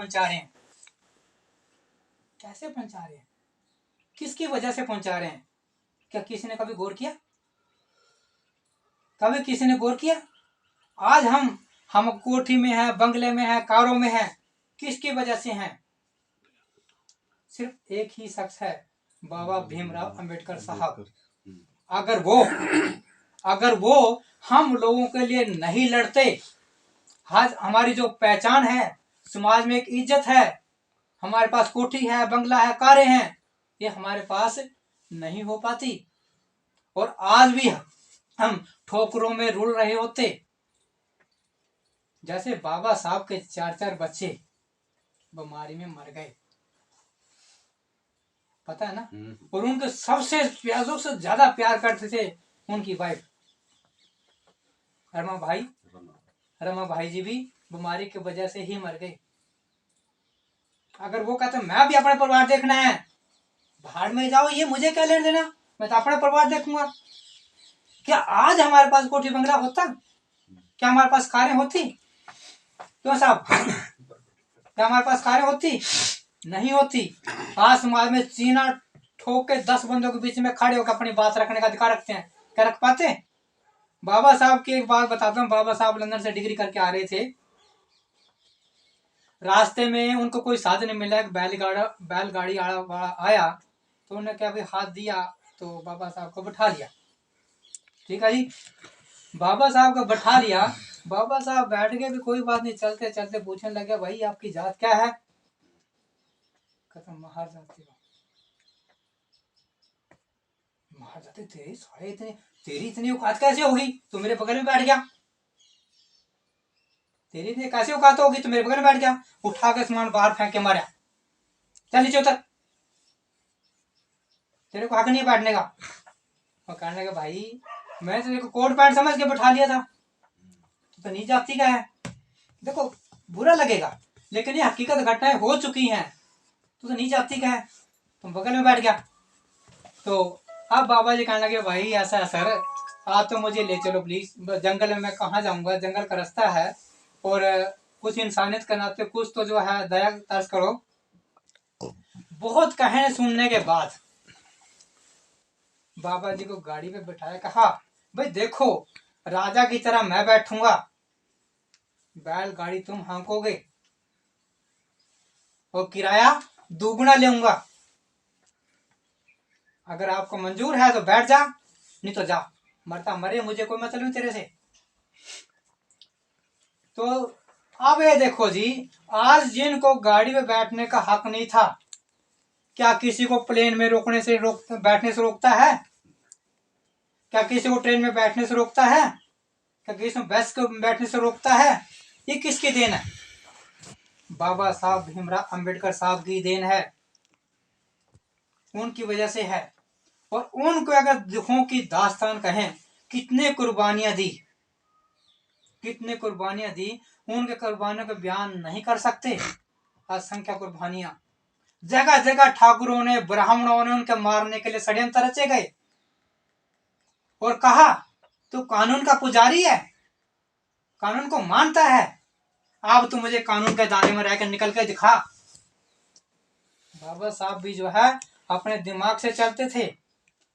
पहुंचा रहे हैं? कैसे पहुंचा रहे हैं? किसकी वजह से पहुंचा रहे हैं? क्या किसी ने कभी गौर किया? कभी किसी ने गौर किया? आज हम कोठी में हैं, बंगले में हैं, कारों में हैं, किसकी वजह से हैं? सिर्फ एक ही शख्स है, बाबा भीमराव अंबेडकर साहब। अगर वो हम लोगों के लिए नहीं लड़ते, आज हमारी जो पहचान है, समाज में एक इज्जत है, हमारे पास कोठी है, बंगला है, कारें हैं, ये हमारे पास नहीं हो पाती। और आज भी हम ठोकरों में रुल रहे होते। जैसे बाबा साहब के 4 बच्चे बीमारी में मर गए, पता है ना? और उनके सबसे प्यारों से ज्यादा प्यार करते थे उनकी वाइफ रमा भाई जी भी बीमारी की वजह से ही मर गए। अगर वो कहते मैं भी अपना परिवार देखना है, भाड़ में जाओ, ये मुझे क्या लेने देना, मैं तो अपना परिवार देखूंगा। क्या आज हमारे पास कोठी बंगला होता? क्या हमारे पास कारें होती? क्यों साहब, क्या हमारे पास कारें होती? नहीं होती। आज समाज में चीना ठोक के 10 बंदों के बीच में खड़े होकर अपनी बात रखने का अधिकार रखते हैं, क्या रख पाते हैं? बाबा साहब की एक बात बताता हूँ। बाबा साहब लंदन से डिग्री करके आ रहे थे, रास्ते में उनको कोई साधन नहीं मिला, एक बैलगाड़ी आया तो उन्होंने क्या भी हाथ दिया तो बाबा साहब को बैठा लिया। ठीक है जी, बाबा साहब को बैठा लिया। बाबा साहब बैठ गए भी कोई बात नहीं, चलते चलते पूछने लगे भाई आपकी जात क्या है? खत्म, महार जाति। महार जाति? तेरी इतनी औकात कैसे होगी? तू मेरे बगल में बैठ गया। तेरी इतनी कैसे औकात होगी? तू मेरे बगल में बैठ गया, उठा के सामान बाहर फेंक के मारा, चल नीचे उतर, तेरे को हक नहीं बैठने का। और कहने लगा भाई मैं तेरे को कोट पैंट समझ के बैठा लिया था, तो नहीं जाती का है। देखो बुरा लगेगा, लेकिन ये हकीकत घटनाएं हो चुकी हैं। तो नहीं जाती का है, तुम बगल में बैठ गया। तो अब बाबा जी कहने लगे भाई ऐसा सर, आप तो मुझे ले चलो प्लीज, जंगल में मैं कहाँ जाऊंगा, जंगल का रास्ता है, और कुछ इंसानियत के नाते कुछ तो जो है दया तरस करो। बहुत कहने सुनने के बाद बाबा जी को गाड़ी पे बैठाया, कहा भाई देखो राजा की तरह मैं बैठूंगा, बैलगाड़ी तुम हाँकोगे और किराया दुगुना लेऊंगा। अगर आपको मंजूर है तो बैठ जा, नहीं तो जा, मरता मरे, मुझे कोई मतलब नहीं तेरे से। तो अब ये देखो जी, आज जिनको गाड़ी में बैठने का हक नहीं था, क्या किसी को प्लेन में बैठने से रोकता है? क्या किसी को ट्रेन में बैठने से रोकता है? क्या किसी को बस को बैठने से रोकता है? ये किसकी देन है? बाबा साहब भीमराव अंबेडकर साहब की देन है, उनकी वजह से है। और उनको अगर दुखों की दास्तान कहें, कितने कुर्बानियां दी, कितने कुर्बानियां दी, उनके कुर्बानियों को बयान नहीं कर सकते। असंख्य कुर्बानियां, जगह जगह ठाकुरों ने, ब्राह्मणों ने उनके मारने के लिए षड्यंत्र रचे गए और कहा तू कानून का पुजारी है, कानून को मानता है, अब तू मुझे कानून के दायरे में रहकर निकल के दिखा। बाबा साहब भी जो है अपने दिमाग से चलते थे,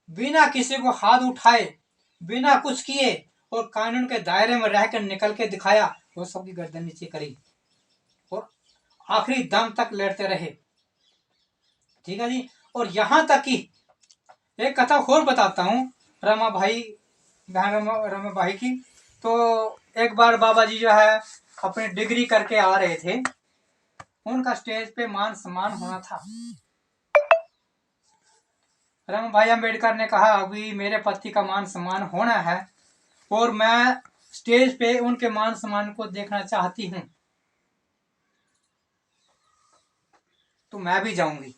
बिना किसी को हाथ उठाए, बिना कुछ किए, और कानून के दायरे में रहकर निकल के दिखाया। वो सबकी गर्दन नीचे करी और आखिरी दम तक लड़ते रहे। ठीक है जी। और यहां तक कि एक कथा और बताता हूँ रमा भाई की। तो एक बार बाबा जी जो है अपनी डिग्री करके आ रहे थे, उनका स्टेज पे मान सम्मान होना था। रमा भाई अम्बेडकर ने कहा अभी मेरे पति का मान सम्मान होना है और मैं स्टेज पे उनके मान सम्मान को देखना चाहती हूँ, तो मैं भी जाऊंगी।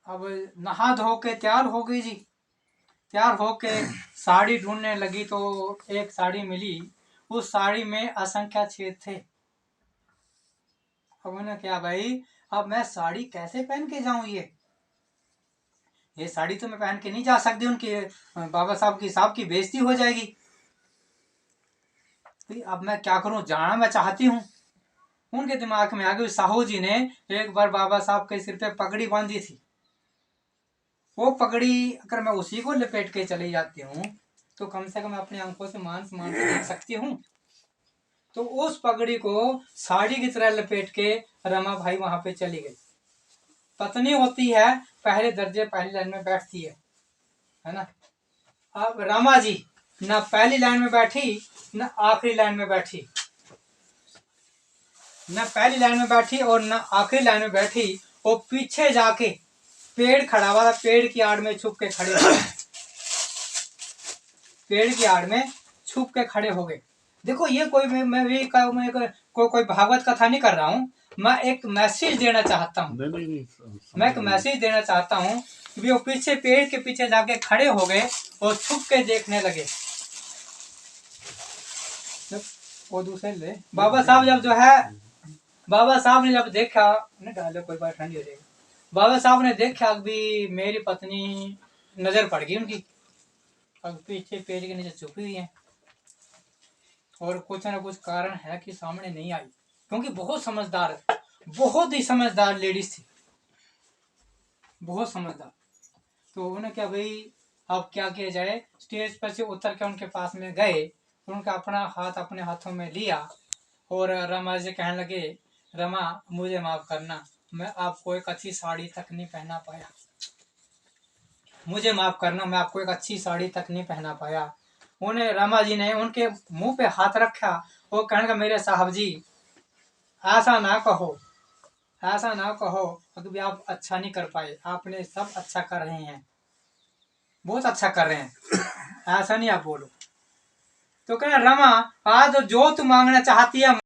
अब नहा धो के तैयार हो गई जी, तैयार होके साड़ी ढूंढने लगी तो एक साड़ी मिली, उस साड़ी में असंख्य छेद थे। अब उन्हें क्या भाई, अब मैं साड़ी कैसे पहन के जाऊं? ये साड़ी तो मैं पहन के नहीं जा सकती, उनके बाबा साहब की बेइज्जती हो जाएगी। तो अब मैं क्या करूं, जाना मैं चाहती हूं, उनके दिमाग में आ गई साहू जी ने एक बार बाबा साहब के सिर पे पगड़ी बांधी थी। वो पगड़ी अगर मैं उसी को लपेट के चली जाती हूँ तो कम से कम अपनी आंखों से मांस मान के देख सकती हूँ। तो उस पगड़ी को साड़ी की तरह लपेट के रमा भाई वहां पे चली गई। पत्नी होती है पहले दर्जे पहली लाइन में बैठती है ना। अब रमा जी ना पहली लाइन में बैठी ना आखिरी लाइन में बैठी, ना पहली लाइन में बैठी और ना आखिरी लाइन में बैठी। वो पीछे जाके पेड़ खड़ा हुआ था, पेड़ की आड़ में छुप के खड़े हो गए। पेड़ की आड़ में छुप के खड़े हो गए। देखो ये कोई मैं भी कोई भागवत कथा नहीं कर रहा हूँ, मैं एक मैसेज देना चाहता हूँ। मैं एक मैसेज देना चाहता हूँ कि वो पीछे पेड़ के पीछे जाके खड़े हो गए और छुप के देखने लगे। वो दूसरे ले बाबा साहब जब जो है, बाबा साहब ने जब देखा, नहीं डालो कोई बात ठंडी हो जाएगी। बाबा साहब ने देखा कि मेरी पत्नी नजर पड़ गई उनकी, अब पीछे पेड़ के नीचे छुपी हुई है और कुछ ना कुछ कारण है कि सामने नहीं आई, क्योंकि बहुत समझदार, बहुत ही समझदार लेडीज थी, बहुत समझदार। तो उन्होंने क्या भाई अब क्या किया जाए, स्टेज पर से उतर के उनके पास में गए, उनका अपना हाथ अपने हाथों में लिया और रमा जी कहने लगे, रमा मुझे माफ करना, मैं आपको एक अच्छी साड़ी तक नहीं पहना पाया, मुझे माफ करना, मैं आपको एक अच्छी साड़ी तक नहीं पहना पाया। उन्हें रमा जी ने उनके मुंह पे हाथ रखा, वो कहने का मेरे साहब जी ऐसा ना कहो, ऐसा ना कहो, अभी आप अच्छा नहीं कर पाए, आपने सब अच्छा कर रहे हैं, बहुत अच्छा कर रहे हैं, ऐसा नहीं आप बोलो। तो कहना रमा आज जो तू मांगना चाहती है